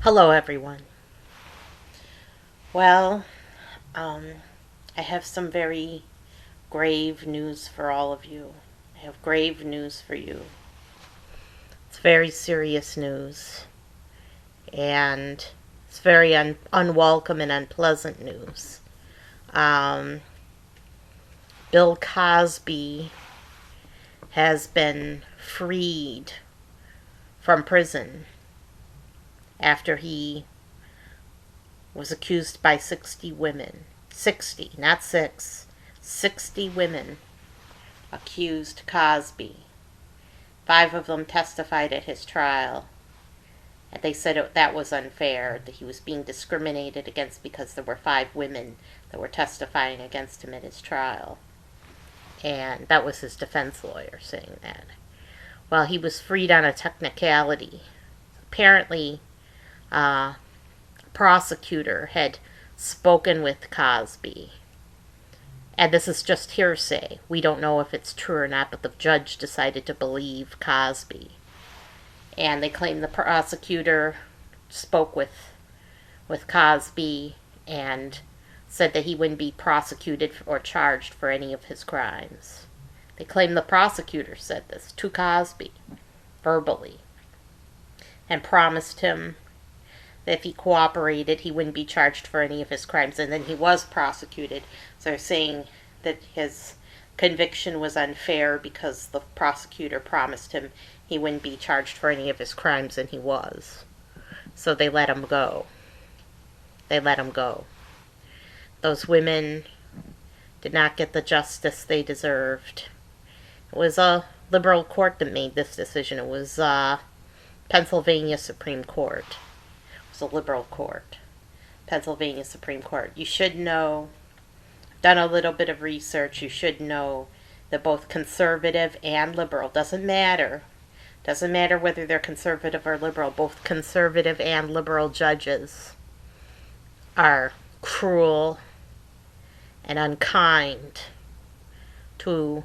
Hello, everyone. Well, I have some very grave news for all of you. I have grave news for you. It's very serious news, and it's very unwelcome and unpleasant news. Um, Bill Cosby has been freed from prison after he was accused by 60 women. 60, not 6. 60 women accused Cosby. 5 of them testified at his trial. And they said that was unfair, that he was being discriminated against because there were 5 women that were testifying against him at his trial. And that was his defense lawyer saying that. Well, he was freed on a technicality. Apparently, prosecutor had spoken with Cosby. And this is just hearsay. We don't know if it's true or not, but the judge decided to believe Cosby. And they claim the prosecutor spoke with Cosby and said that he wouldn't be prosecuted or charged for any of his crimes. They claim the prosecutor said this to Cosby verbally and promised him that if he cooperated, he wouldn't be charged for any of his crimes. And then he was prosecuted. So they're saying that his conviction was unfair because the prosecutor promised him he wouldn't be charged for any of his crimes, and he was. So they let him go. They let him go. Those women did not get the justice they deserved. It was a liberal court that made this decision. It was Pennsylvania Supreme Court. It was a liberal court. Pennsylvania Supreme Court. You should know, done a little bit of research, you should know that both conservative and liberal, doesn't matter whether they're conservative or liberal, both conservative and liberal judges are cruel and unkind to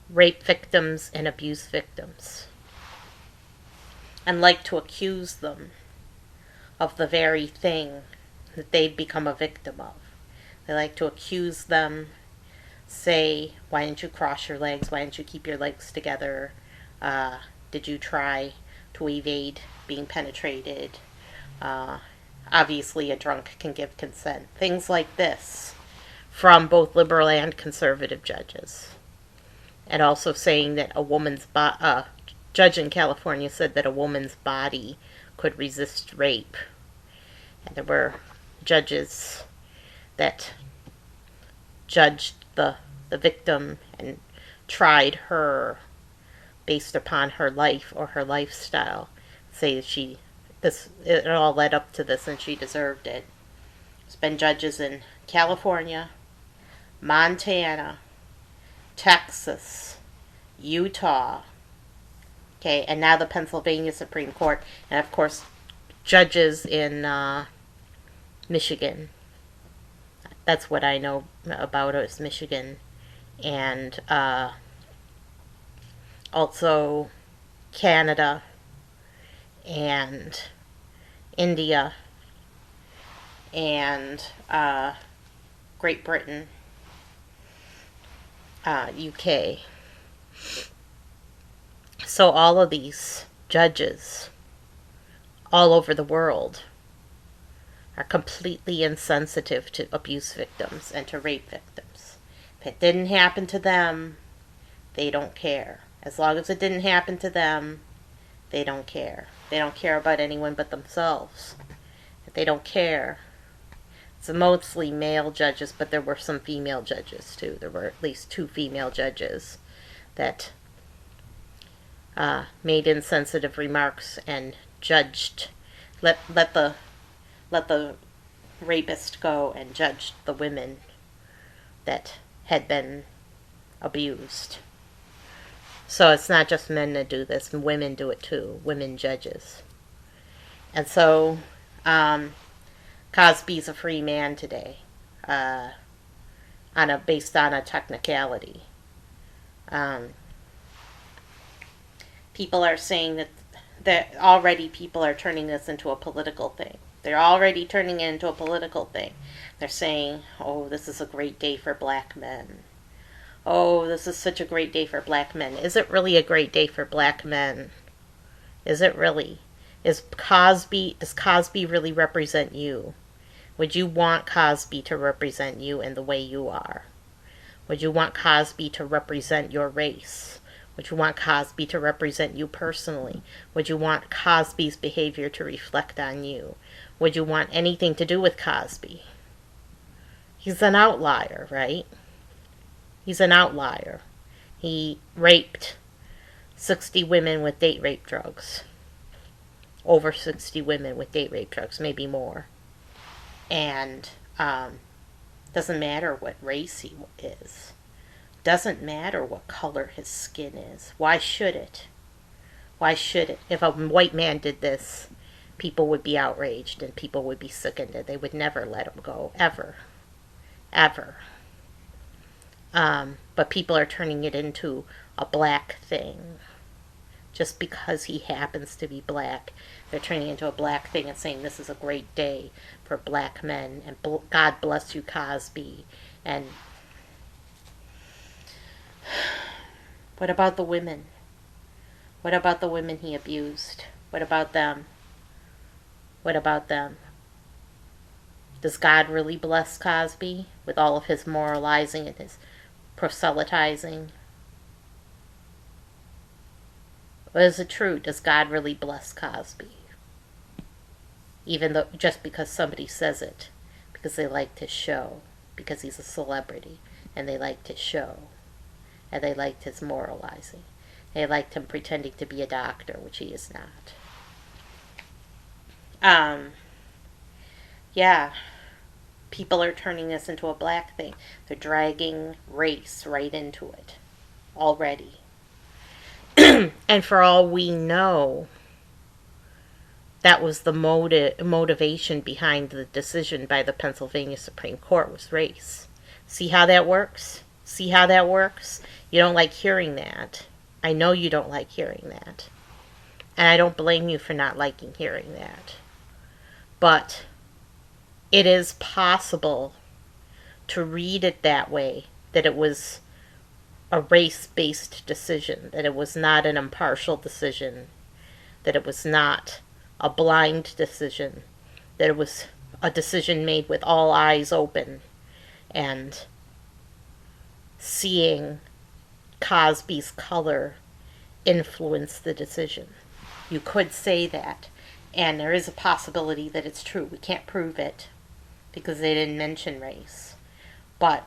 rape victims and abuse victims, and like to accuse them of the very thing that they've become a victim of. They like to accuse them, say, why didn't you cross your legs? Why didn't you keep your legs together? Did you try to evade being penetrated? Obviously, a drunk can give consent. Things like this from both liberal and conservative judges. And also saying that a judge in California said that a woman's body could resist rape. And there were judges that judged the victim and tried her based upon her life or her lifestyle. Say that it all led up to this and she deserved it. There's been judges in California, Montana, Texas, Utah, okay, and now the Pennsylvania Supreme Court, and of course judges in Michigan. That's what I know about is Michigan, and also Canada and India and Great Britain, UK. So all of these judges all over the world are completely insensitive to abuse victims and to rape victims. If it didn't happen to them, they don't care. As long as it didn't happen to them, they don't care. They don't care about anyone but themselves. They don't care. It's mostly male judges, but there were some female judges too. There were at least 2 female judges that made insensitive remarks and judged, let the rapist go and judged the women that had been abused. So it's not just men that do this, women do it too, women judges. And so Cosby's a free man today, based on a technicality. People are saying that that already people are turning this into a political thing. They're already turning it into a political thing. They're saying, oh, this is a great day for black men. Oh, this is such a great day for black men. Is it really a great day for black men? Is it really? Does Cosby really represent you? Would you want Cosby to represent you in the way you are? Would you want Cosby to represent your race? Would you want Cosby to represent you personally? Would you want Cosby's behavior to reflect on you? Would you want anything to do with Cosby? He's an outlier, right? He's an outlier. He raped 60 women with date rape drugs. Over 60 women with date rape drugs, maybe more. And doesn't matter what race he is. Doesn't matter what color his skin is. Why should it? Why should it? If a white man did this, people would be outraged and people would be sickened and they would never let him go. Ever. Ever. But people are turning it into a black thing. Just because he happens to be black, they're turning it into a black thing and saying this is a great day for black men and God bless you, Cosby. And what about the women? What about the women he abused? What about them? What about them? Does God really bless Cosby with all of his moralizing and his proselytizing? Or is it true? Does God really bless Cosby? Even though, just because somebody says it, because they liked his show, because he's a celebrity, and they liked his show, and they liked his moralizing. They liked him pretending to be a doctor, which he is not. Yeah. People are turning this into a black thing. They're dragging race right into it already. And for all we know, that was the motivation behind the decision by the Pennsylvania Supreme Court was race. See how that works? See how that works? You don't like hearing that. I know you don't like hearing that. And I don't blame you for not liking hearing that. But it is possible to read it that way, that it was a race-based decision, that it was not an impartial decision, that it was not a blind decision, that it was a decision made with all eyes open and seeing Cosby's color influence the decision. You could say that, and there is a possibility that it's true. We can't prove it because they didn't mention race. But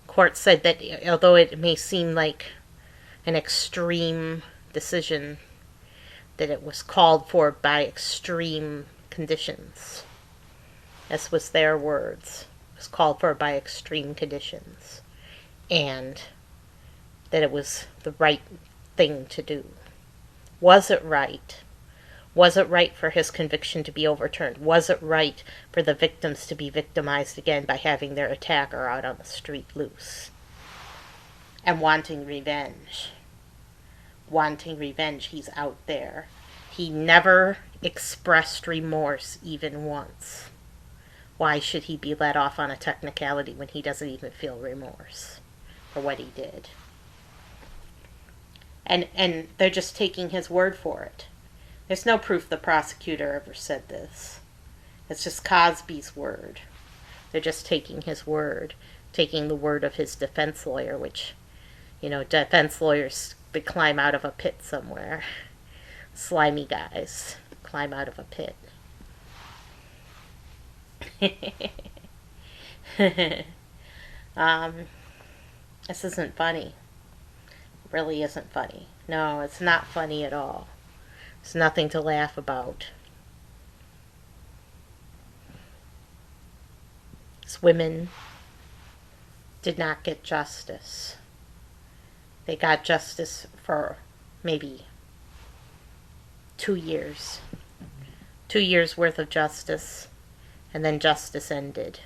court said that although it may seem like an extreme decision, that it was called for by extreme conditions. This was their words. It was called for by extreme conditions. And that it was the right thing to do. Was it right? Was it right for his conviction to be overturned? Was it right for the victims to be victimized again by having their attacker out on the street loose? And wanting revenge. Wanting revenge, he's out there. He never expressed remorse even once. Why should he be let off on a technicality when he doesn't even feel remorse for what he did? And they're just taking his word for it. There's no proof the prosecutor ever said this. It's just Cosby's word. They're just taking his word, taking the word of his defense lawyer, which, defense lawyers, they climb out of a pit somewhere. Slimy guys climb out of a pit. This isn't funny. It really isn't funny. No, it's not funny at all. It's nothing to laugh about. These women did not get justice. They got justice for maybe 2 years. 2 years worth of justice, and then justice ended.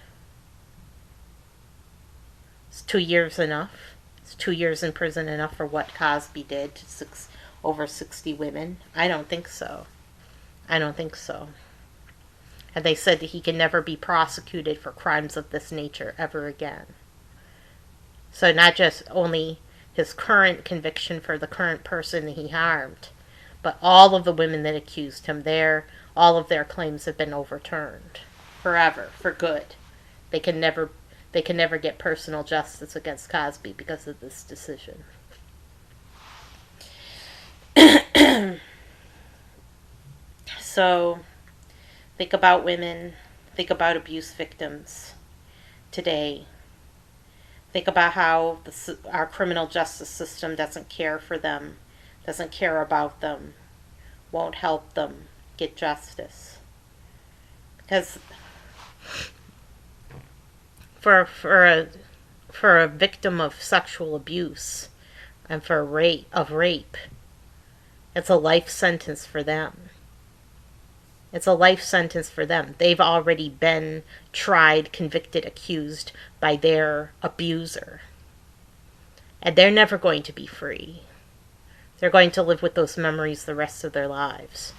Is 2 years enough? Is 2 years in prison enough for what Cosby did? over 60 women? I don't think so. I don't think so. And they said that he can never be prosecuted for crimes of this nature ever again. So not just only his current conviction for the current person he harmed, but all of the women that accused him, all of their claims have been overturned forever, for good. They can never get personal justice against Cosby because of this decision. So, think about women, think about abuse victims today. Think about how our criminal justice system doesn't care for them, doesn't care about them, won't help them get justice. Because for a victim of sexual abuse and for rape, it's a life sentence for them. It's a life sentence for them. They've already been tried, convicted, accused by their abuser. And they're never going to be free. They're going to live with those memories the rest of their lives.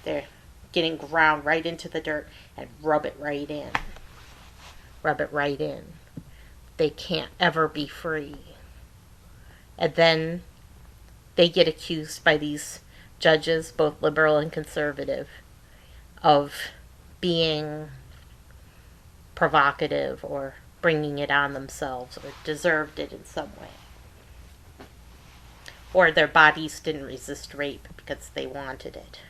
They're getting ground right into the dirt and rub it right in. Rub it right in. They can't ever be free. And then they get accused by these judges, both liberal and conservative, of being provocative or bringing it on themselves or deserved it in some way. Or their bodies didn't resist rape because they wanted it.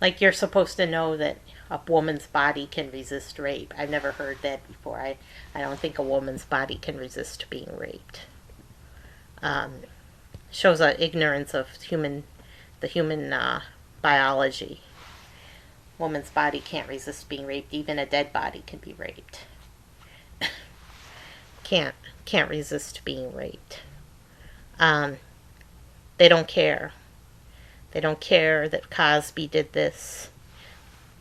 Like, you're supposed to know that a woman's body can resist rape. I've never heard that before. I don't think a woman's body can resist being raped. Shows an ignorance of the human biology. Woman's body can't resist being raped. Even a dead body can be raped. Can't resist being raped. They don't care. They don't care that Cosby did this.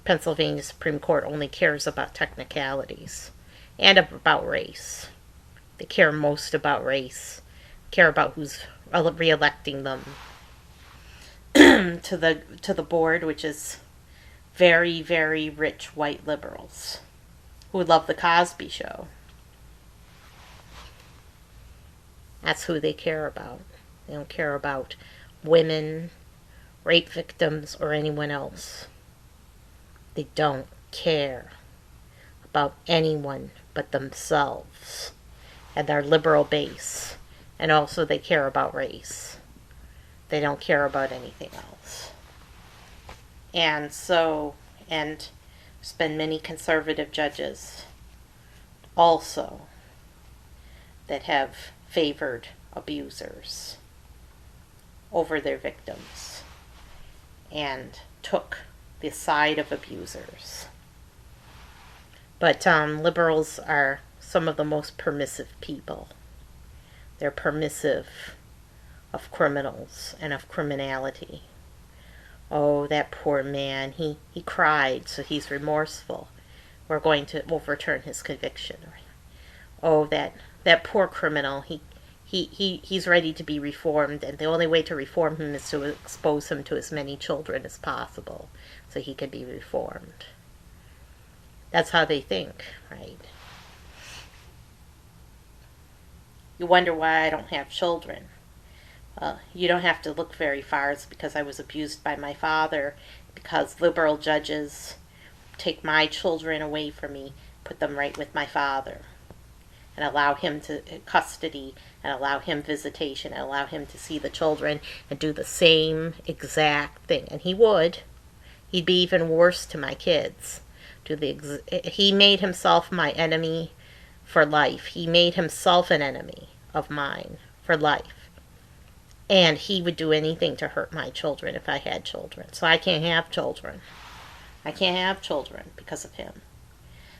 Pennsylvania Supreme Court only cares about technicalities and about race. They care most about race. Care about who's re-electing them to the board, which is very, very rich white liberals who love the Cosby Show. That's who they care about. They don't care about women, rape victims, or anyone else. They don't care about anyone but themselves and their liberal base. And also they care about race. They don't care about anything else. And there's been many conservative judges also that have favored abusers over their victims and took the side of abusers. But liberals are some of the most permissive people. They're permissive of criminals and of criminality. Oh, that poor man, he cried, so he's remorseful. We're going to overturn his conviction. Oh, that poor criminal, he's ready to be reformed, and the only way to reform him is to expose him to as many children as possible so he can be reformed. That's how they think, right? You wonder why I don't have children. You don't have to look very far. It's because I was abused by my father, because liberal judges take my children away from me, put them right with my father, and allow him to custody, and allow him visitation, and allow him to see the children, and do the same exact thing. And he would. He'd be even worse to my kids. He made himself my enemy for life. He made himself an enemy of mine for life. And he would do anything to hurt my children if I had children. So I can't have children. I can't have children because of him.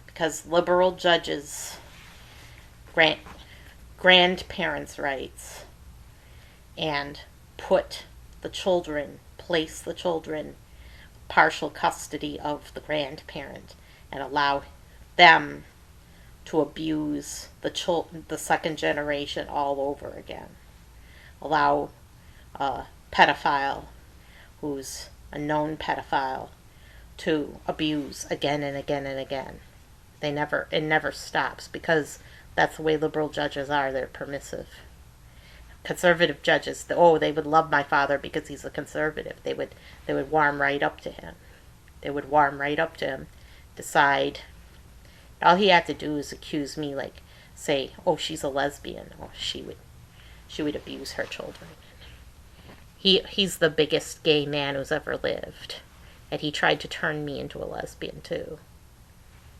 Because liberal judges grant grandparents' rights and place the children partial custody of the grandparent and allow them to abuse the second generation all over again. allow a pedophile who's a known pedophile to abuse again and again and again. It never stops, because that's the way liberal judges are. They're permissive. Conservative judges, they would love my father because he's a conservative. They would warm right up to him. They would warm right up to him, decide. All he had to do is accuse me, like say, oh, she's a lesbian, or she would abuse her children. He's the biggest gay man who's ever lived, and he tried to turn me into a lesbian too.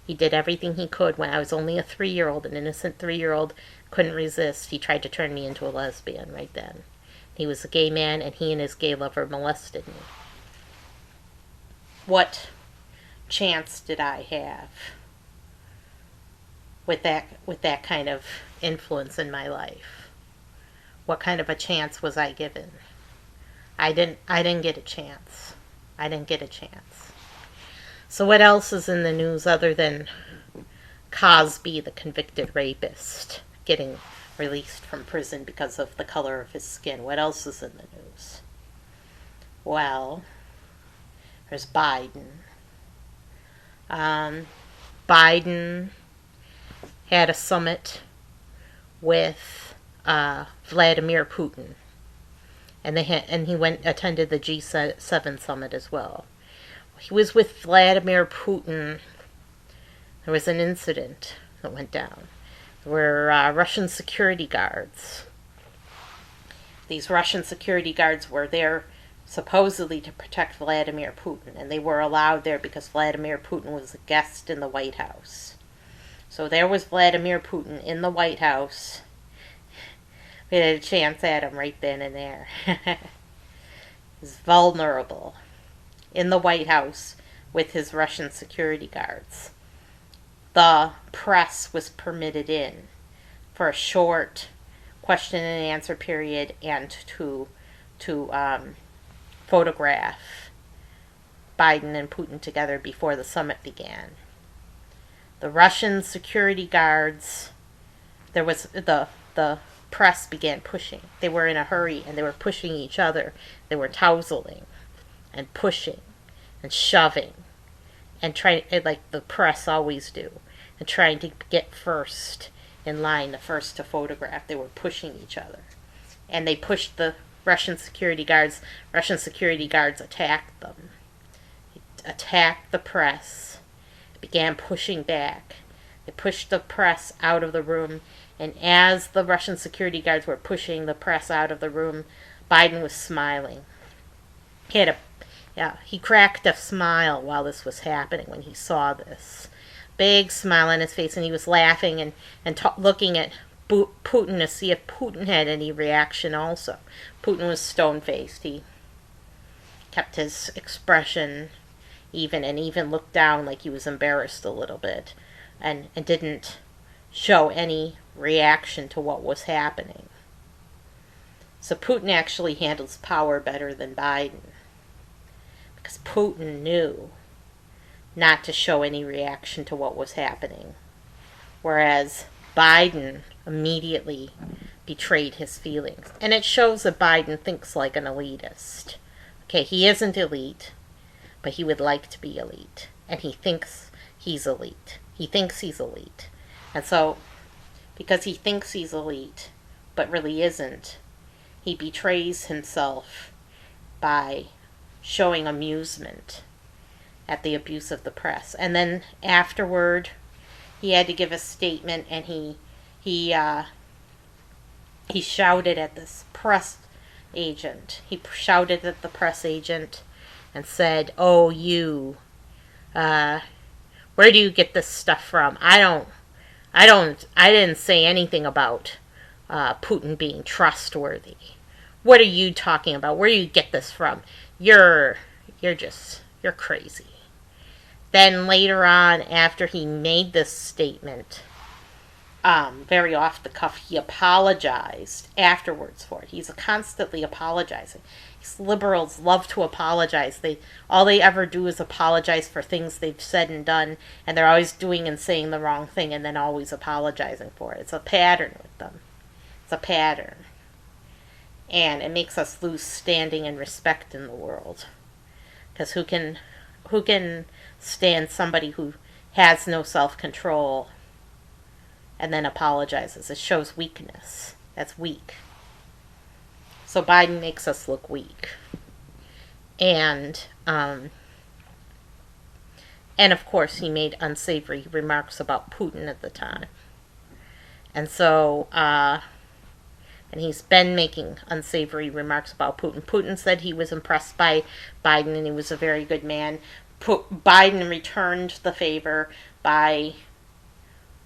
He did everything he could. When I was only a 3-year-old, an innocent 3-year-old, couldn't resist. He tried to turn me into a lesbian right then. He was a gay man, and he and his gay lover molested me. What chance did I have with that kind of influence in my life? What kind of a chance was I given? I didn't get a chance. I didn't get a chance. So what else is in the news other than Cosby, the convicted rapist, getting released from prison because of the color of his skin? What else is in the news? Well, there's Biden. Biden had a summit with Vladimir Putin, and he attended the G7 summit as well. He was with Vladimir Putin. There was an incident that went down. There were Russian security guards. These Russian security guards were there supposedly to protect Vladimir Putin, and they were allowed there because Vladimir Putin was a guest in the White House. So there was Vladimir Putin in the White House. We had a chance at him right then and there. He's vulnerable in the White House with his Russian security guards. The press was permitted in for a short question and answer period and to photograph Biden and Putin together before the summit began. The Russian security guards, there was the press began pushing. They were in a hurry and they were pushing each other. They were tousling and pushing and shoving and trying, like the press always do, and trying to get first in line, the first to photograph. They were pushing each other. And they pushed the Russian security guards. Russian security guards attacked them. Attacked the press. Began pushing back. They pushed the press out of the room, and as the Russian security guards were pushing the press out of the room, Biden was smiling. He cracked a smile while this was happening when he saw this. Big smile on his face, and he was laughing and looking at Putin to see if Putin had any reaction also. Putin was stone-faced. He kept his expression even, and even looked down like he was embarrassed a little bit, and didn't show any reaction to what was happening. So Putin actually handles power better than Biden, because Putin knew not to show any reaction to what was happening, whereas Biden immediately betrayed his feelings. And it shows that Biden thinks like an elitist. Okay, he isn't elite, but he would like to be elite. And he thinks he's elite. He thinks he's elite. And so, because he thinks he's elite, but really isn't, he betrays himself by showing amusement at the abuse of the press. And then afterward, he had to give a statement, and he shouted at this press agent. He shouted at the press agent and said, "Oh, you, where do you get this stuff from? I didn't say anything about Putin being trustworthy. What are you talking about? Where do you get this from? You're crazy." Then later on, after he made this statement, very off the cuff, he apologized afterwards for it. He's constantly apologizing. These liberals love to apologize. All they ever do is apologize for things they've said and done, and they're always doing and saying the wrong thing and then always apologizing for it. It's a pattern with them. It's a pattern. And it makes us lose standing and respect in the world. Because who can stand somebody who has no self-control and then apologizes? It shows weakness. That's weak. So Biden makes us look weak. And of course he made unsavory remarks about Putin at the time. And so, and he's been making unsavory remarks about Putin. Putin said he was impressed by Biden and he was a very good man. Biden returned the favor by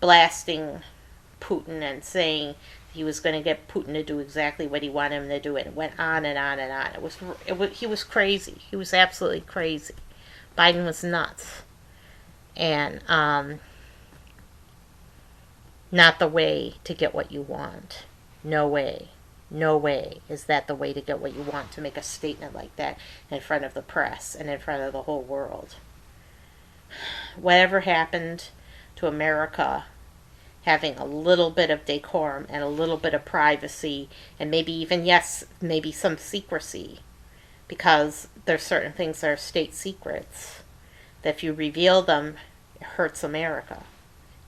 blasting Putin and saying he was going to get Putin to do exactly what he wanted him to do. And it went on and on and on. He was crazy. He was absolutely crazy. Biden was nuts. And not the way to get what you want. No way. No way is that the way to get what you want, to make a statement like that in front of the press and in front of the whole world. Whatever happened to America having a little bit of decorum and a little bit of privacy and maybe even, yes, maybe some secrecy, because there's certain things that are state secrets that if you reveal them, it hurts America.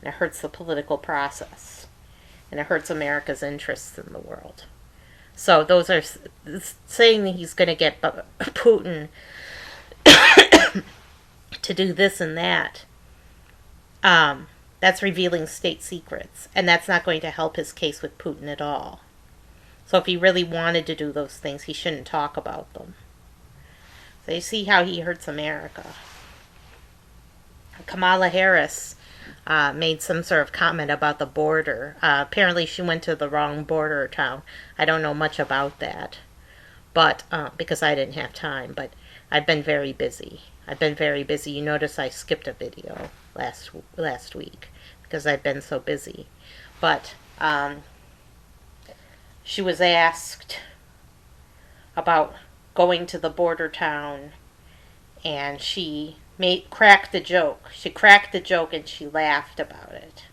And it hurts the political process. And it hurts America's interests in the world. So those are saying that he's going to get Putin to do this and that. That's revealing state secrets. And that's not going to help his case with Putin at all. So if he really wanted to do those things, he shouldn't talk about them. So you see how he hurts America. Kamala Harris made some sort of comment about the border. Apparently she went to the wrong border town. I don't know much about that, but because I didn't have time. But I've been very busy. You notice I skipped a video last week because I've been so busy. But she was asked about going to the border town, and she cracked the joke. She cracked the joke and she laughed about it.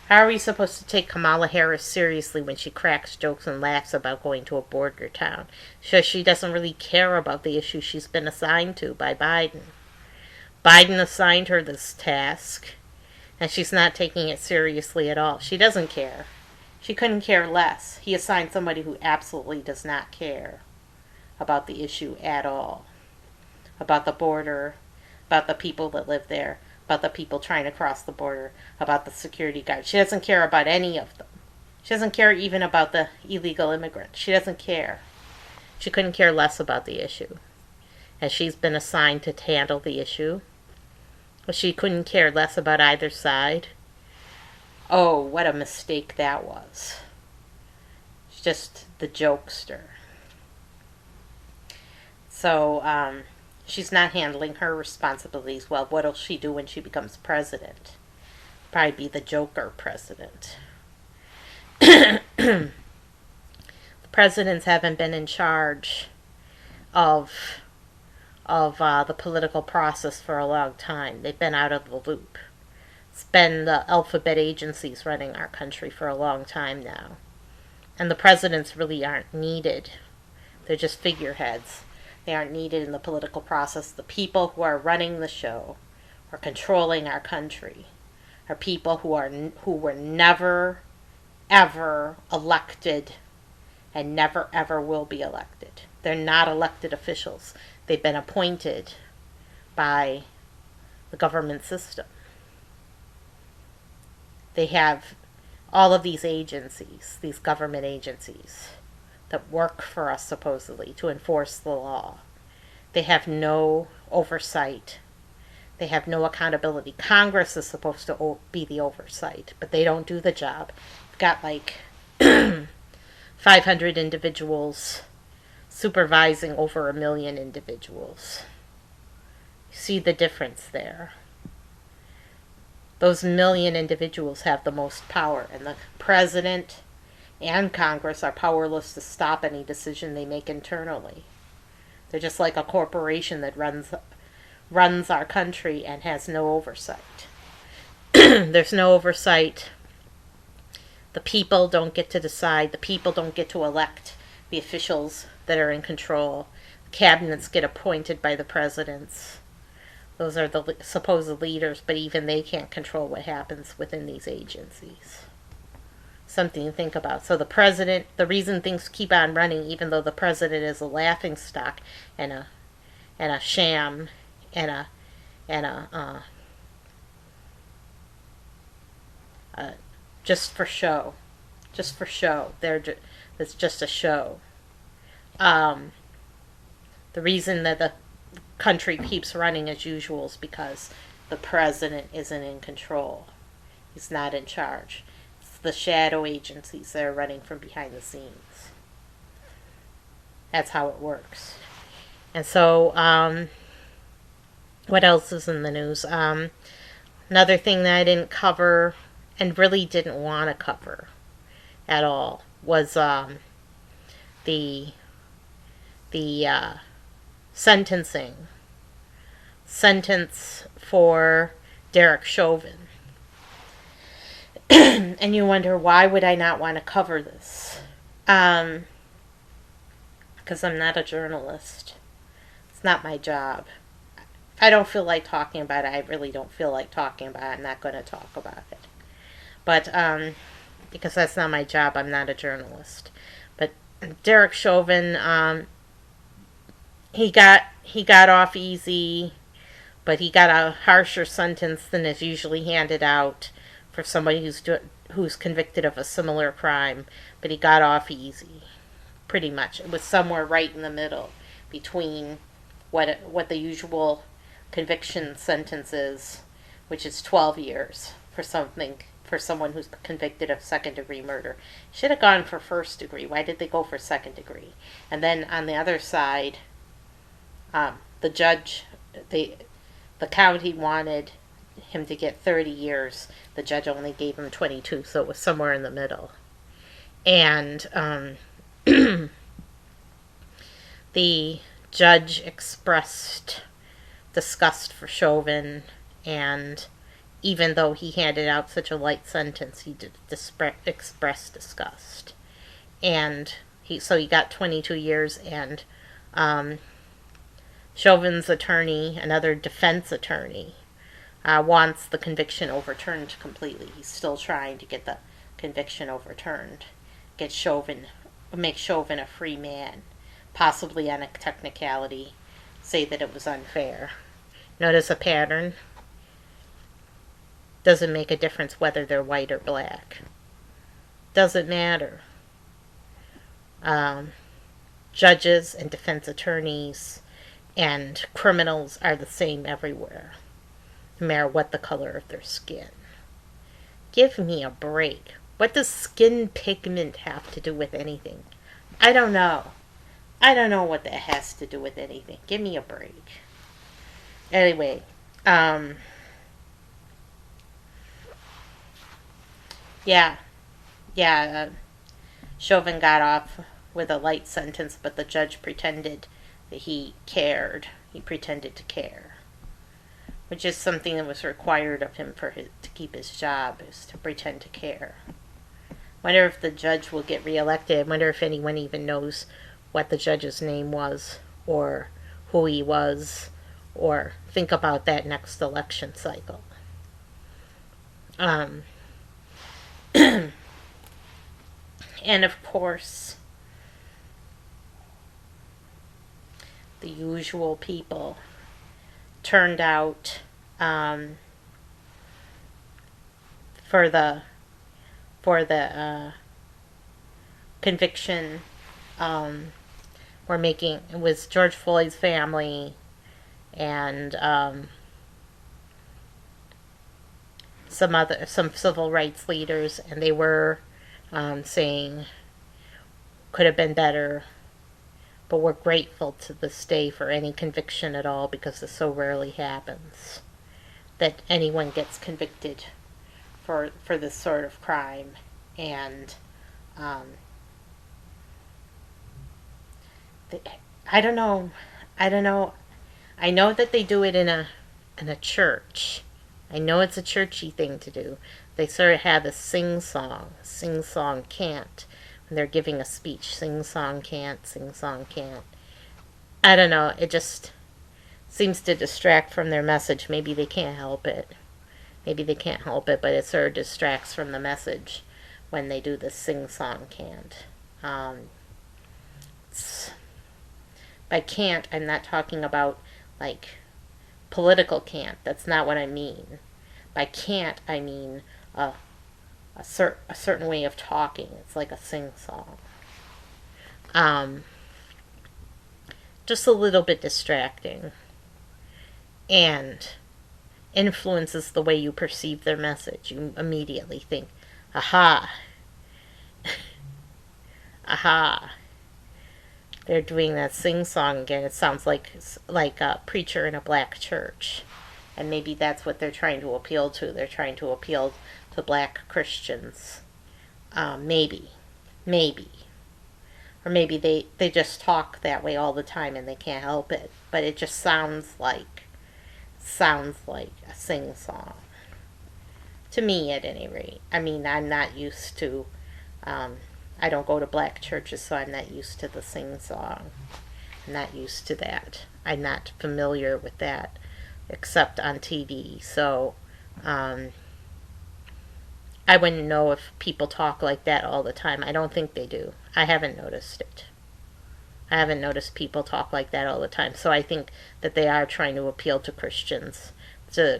How are we supposed to take Kamala Harris seriously when she cracks jokes and laughs about going to a border town? So she doesn't really care about the issue she's been assigned to by Biden. Biden assigned her this task, and she's not taking it seriously at all. She doesn't care. She couldn't care less. He assigned somebody who absolutely does not care about the issue at all. About the border, about the people that live there, about the people trying to cross the border, about the security guards. She doesn't care about any of them. She doesn't care even about the illegal immigrants. She doesn't care. She couldn't care less about the issue. As she's been assigned to handle the issue. But she couldn't care less about either side. Oh, what a mistake that was. She's just the jokester. So, she's not handling her responsibilities well. What'll she do when she becomes president? Probably be the Joker president. The presidents haven't been in charge of the political process for a long time. They've been out of the loop. It's been the alphabet agencies running our country for a long time now. And the presidents really aren't needed. They're just figureheads. They aren't needed in the political process. The people who are running the show, or controlling our country, are people who were never, ever elected and never, ever will be elected. They're not elected officials. They've been appointed by the government system. They have all of these agencies, these government agencies, that work for us supposedly to enforce the law. They have no oversight. They have no accountability. Congress is supposed to be the oversight, but they don't do the job. We've got like 500 individuals supervising over 1 million individuals. You see the difference there. Those 1 million individuals have the most power, and the president and Congress are powerless to stop any decision they make internally. They're just like a corporation that runs our country and has no oversight. There's no oversight. The people don't get to decide. The people don't get to elect the officials that are in control. Cabinets get appointed by the presidents. Those are the supposed leaders, but even they can't control what happens within these agencies. Something to think about. So the president, the reason things keep on running, even though the president is a laughingstock and a sham and a just for show, it's just a show. The reason that the country keeps running as usual is because the president isn't in control. He's not in charge. It's the shadow agencies that are running from behind the scenes. That's how it works. And so, what else is in the news? Another thing that I didn't cover and really didn't want to cover at all was the sentence for Derek Chauvin. And you wonder, why would I not want to cover this? Because I'm not a journalist. It's not my job. If I don't feel like talking about it, I really don't feel like talking about it. I'm not going to talk about it. But because that's not my job, I'm not a journalist. But Derek Chauvin, he got off easy, but he got a harsher sentence than is usually handed out for somebody who's convicted of a similar crime. But he got off easy, pretty much. It was somewhere right in the middle between what the usual conviction sentence is, which is 12 years for someone who's convicted of second-degree murder. Should have gone for first degree. Why did they go for second degree? And then on the other side, the judge, the county wanted him to get 30 years. The judge only gave him 22, so it was somewhere in the middle. And the judge expressed disgust for Chauvin, and even though he handed out such a light sentence, he did express disgust. And he got 22 years, and Chauvin's attorney, another defense attorney, wants the conviction overturned completely. He's still trying to get the conviction overturned. Make Chauvin a free man, possibly on a technicality, say that it was unfair. Notice a pattern? Doesn't make a difference whether they're white or black. Doesn't matter. Judges and defense attorneys and criminals are the same everywhere, no matter what the color of their skin. Give me a break. What does skin pigment have to do with anything? I don't know. I don't know what that has to do with anything. Give me a break. Anyway, Chauvin got off with a light sentence, but the judge pretended that he cared. He pretended to care, which is something that was required of him to keep his job, is to pretend to care. Wonder if the judge will get reelected. Wonder if anyone even knows what the judge's name was, or who he was, or think about that next election cycle. And of course, the usual people turned out for the conviction. It was George Floyd's family and some civil rights leaders, and they were saying could have been better, but we're grateful to this day for any conviction at all, because it so rarely happens that anyone gets convicted for this sort of crime. And I don't know. I know that they do it in a church. I know it's a churchy thing to do. They sort of have a sing-song chant, And they're giving a speech. Sing song can't, sing song can't. I don't know. It just seems to distract from their message. Maybe they can't help it. Maybe they can't help it, but it sort of distracts from the message when they do the sing song can't. By can't, I'm not talking about like political can't. That's not what I mean. By can't, I mean a certain way of talking. It's like a sing song. Just a little bit distracting. And influences the way you perceive their message. You immediately think, aha, aha. They're doing that sing song again. It sounds like a preacher in a black church. And maybe that's what they're trying to appeal to. They're trying to appeal to black Christians. Maybe. Or maybe they just talk that way all the time and they can't help it. But it just sounds like a sing song. To me, at any rate. I mean, I'm not used to... I don't go to black churches, so I'm not used to the sing song. I'm not used to that. I'm not familiar with that, except on TV. So, I wouldn't know if people talk like that all the time. I don't think they do. I haven't noticed it. I haven't noticed people talk like that all the time. So I think that they are trying to appeal to Christians. It's a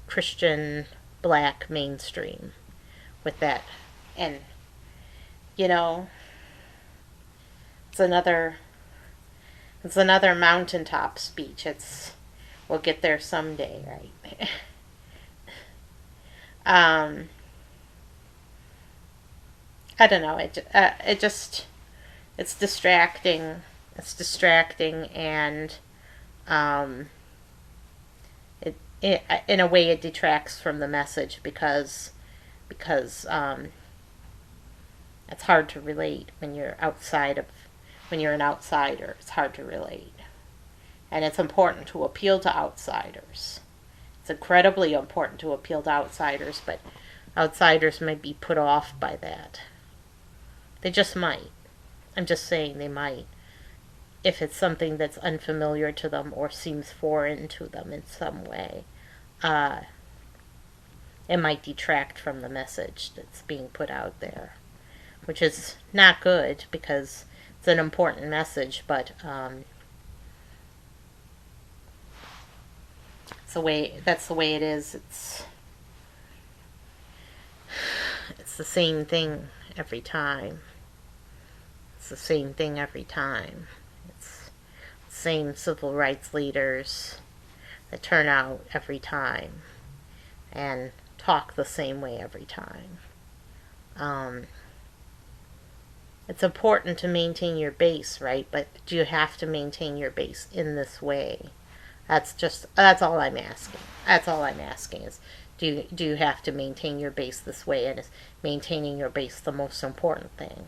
Christian black mainstream with that. And it's another mountaintop speech. We'll get there someday, right? I don't know. It's distracting. It's distracting, and it in a way it detracts from the message because it's hard to relate when you're an outsider. It's hard to relate. And it's important to appeal to outsiders. It's incredibly important to appeal to outsiders, but outsiders might be put off by that. They just might. I'm just saying they might. If it's something that's unfamiliar to them or seems foreign to them in some way, it might detract from the message that's being put out there. Which is not good because it's an important message, but that's the way it is. It's the same thing every time. It's the same thing every time. It's the same civil rights leaders that turn out every time and talk the same way every time. It's important to maintain your base, right? But do you have to maintain your base in this way? That's all I'm asking. That's all I'm asking is, do you have to maintain your base this way? And is maintaining your base the most important thing?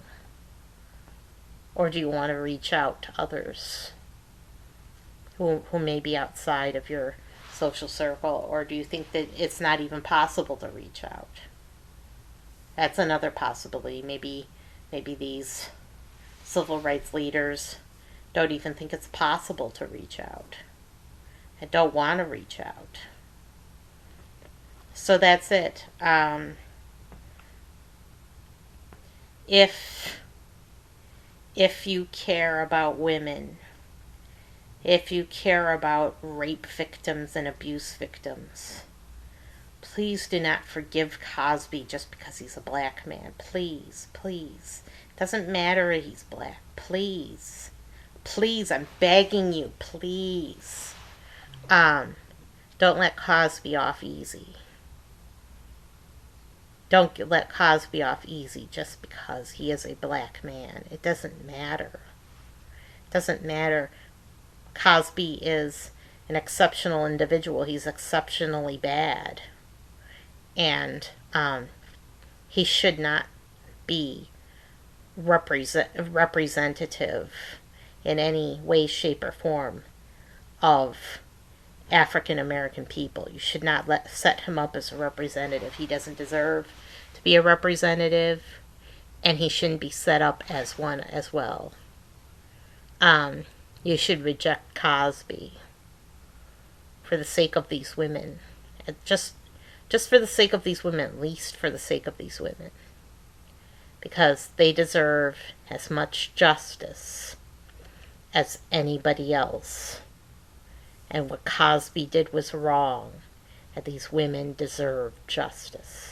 Or do you want to reach out to others who may be outside of your social circle? Or do you think that it's not even possible to reach out? That's another possibility. Maybe these civil rights leaders don't even think it's possible to reach out and don't want to reach out. So that's it. If you care about women, if you care about rape victims and abuse victims, please do not forgive Cosby just because he's a black man. Please, please. It doesn't matter if he's black. Please. Please, I'm begging you, please. Don't let Cosby off easy. Don't let Cosby off easy just because he is a black man. It doesn't matter. It doesn't matter. Cosby is an exceptional individual. He's exceptionally bad. And he should not be representative in any way, shape, or form of African American people. You should not set him up as a representative. He doesn't deserve to be a representative. and he shouldn't be set up as one as well. You should reject Cosby for the sake of these women. Just for the sake of these women, at least for the sake of these women. Because they deserve as much justice as anybody else. And what Cosby did was wrong, and these women deserve justice.